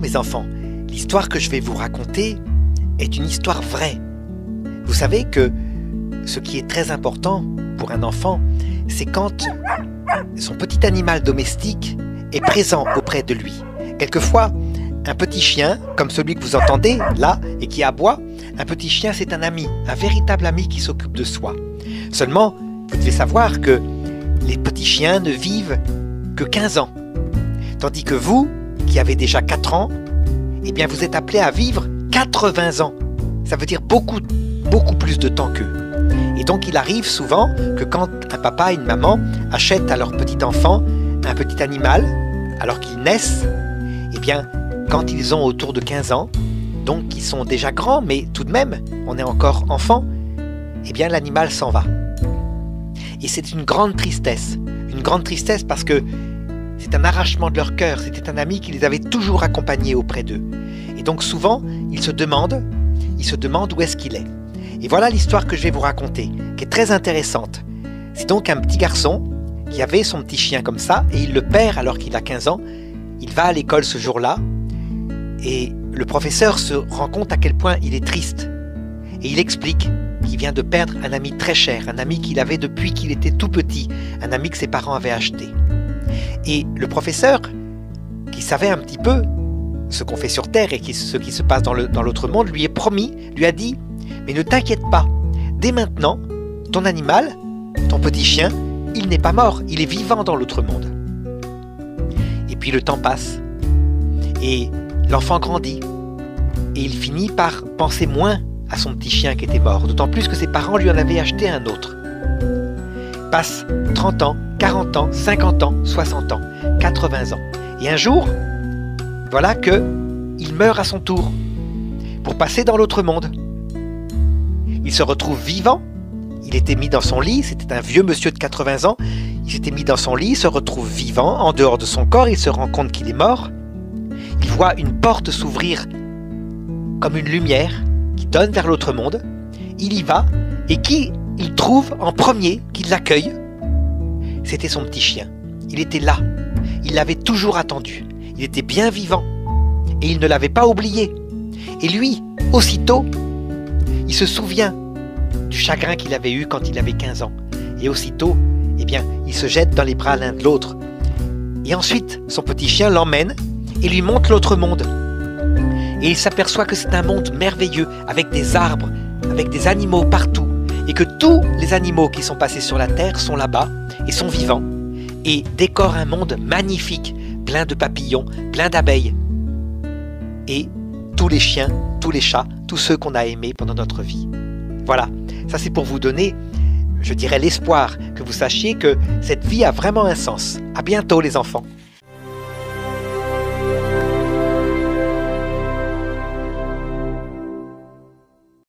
mes enfants, l'histoire que je vais vous raconter est une histoire vraie. Vous savez que ce qui est très important pour un enfant, c'est quand son petit animal domestique est présent auprès de lui. Quelquefois, un petit chien, comme celui que vous entendez là et qui aboie, un petit chien c'est un ami, un véritable ami qui s'occupe de soi. Seulement, vous devez savoir que les petits chiens ne vivent que 15 ans. Tandis que vous, qui avez déjà 4 ans, eh bien vous êtes appelés à vivre 80 ans. Ça veut dire beaucoup plus de temps qu'eux. Et donc il arrive souvent que quand un papa et une maman achètent à leur petit enfant un petit animal, alors qu'ils naissent, eh bien quand ils ont autour de 15 ans, donc ils sont déjà grands, mais tout de même, on est encore enfant, eh bien l'animal s'en va. Et c'est une grande tristesse parce que c'est un arrachement de leur cœur, c'était un ami qui les avait toujours accompagnés auprès d'eux. Et donc souvent, ils se demandent où est-ce qu'il est. Et voilà l'histoire que je vais vous raconter, qui est très intéressante. C'est donc un petit garçon qui avait son petit chien comme ça, et il le perd alors qu'il a 15 ans. Il va à l'école ce jour-là, et le professeur se rend compte à quel point il est triste. Et il explique qu'il vient de perdre un ami très cher, un ami qu'il avait depuis qu'il était tout petit, un ami que ses parents avaient acheté. Et le professeur, qui savait un petit peu ce qu'on fait sur Terre et ce qui se passe dans l'autre monde, lui a dit « Mais ne t'inquiète pas, dès maintenant, ton animal, ton petit chien, il n'est pas mort, il est vivant dans l'autre monde. » Et puis le temps passe, et l'enfant grandit, et il finit par penser moins à son petit chien qui était mort, d'autant plus que ses parents lui en avaient acheté un autre. Passe 30 ans, 40 ans, 50 ans, 60 ans, 80 ans. Et un jour, voilà qu'il meurt à son tour, pour passer dans l'autre monde. Il se retrouve vivant, il était mis dans son lit, c'était un vieux monsieur de 80 ans, il s'était mis dans son lit, il se retrouve vivant, en dehors de son corps, il se rend compte qu'il est mort. Il voit une porte s'ouvrir comme une lumière qui donne vers l'autre monde. Il y va, et qui il trouve en premier, qui l'accueille, c'était son petit chien. Il était là, il l'avait toujours attendu, il était bien vivant, et il ne l'avait pas oublié. Et lui, aussitôt, il se souvient du chagrin qu'il avait eu quand il avait 15 ans. Et aussitôt, eh bien, il se jette dans les bras l'un de l'autre. Et ensuite, son petit chien l'emmène et lui montre l'autre monde. Et il s'aperçoit que c'est un monde merveilleux, avec des arbres, avec des animaux partout. Et que tous les animaux qui sont passés sur la terre sont là-bas et sont vivants. Et décorent un monde magnifique, plein de papillons, plein d'abeilles. Et tous les chiens, tous les chats, tous ceux qu'on a aimés pendant notre vie. Voilà, ça c'est pour vous donner, je dirais, l'espoir que vous sachiez que cette vie a vraiment un sens. À bientôt les enfants.